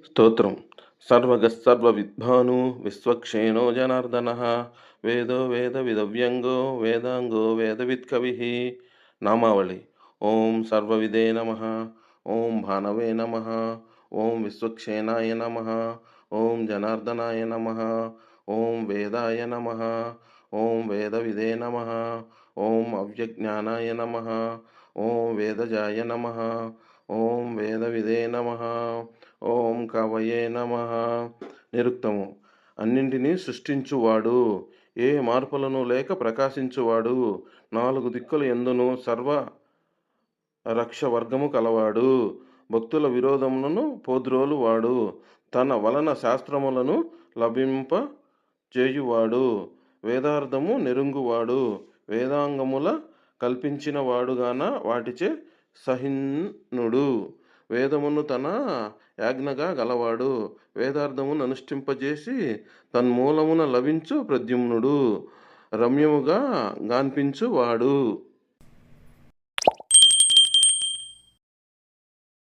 స్తోత్రం. సర్వగస్సర్వవిద్భాను విశ్వక్షేణో జనార్దనః వేదో వేదవిదవ్యంగో వేదాంగో వేదవిత్కవిః. నామావళి. ఓం సర్వవిదే నమః. ఓం భానవే నమః. ఓం విశ్వక్షేణాయ నమః. ఓం జనార్దనాయ నమః. ఓం వేదాయ నమః. ఓం వేదవిదే నమః. ఓం అవ్యజ్ఞానాయ నమః. ఓం వేదజాయ నమః. ఓం వేదవిదే నమః. ఓం కవయే నమః. నిరుక్తము. అన్నింటినీ సృష్టించువాడు, ఏ మార్పులను లేక ప్రకాశించువాడు, నాలుగు దిక్కుల యందును సర్వ రక్షవర్గము కలవాడు, భక్తుల విరోధములను పోద్రోలువాడు, తన వలన శాస్త్రములను లభింప చేయువాడు, వేదార్థము నెరుంగువాడు, వేదాంగముల కల్పించిన వాడుగాన వాటిచే సహిష్ణుడు, వేదమును తన యాజ్ఞగా గలవాడు, వేదార్థమును అనుష్ఠింపజేసి తన్మూలమున లభించు ప్రద్యుమ్నుడు, రమ్యముగా గాన్పించువాడు.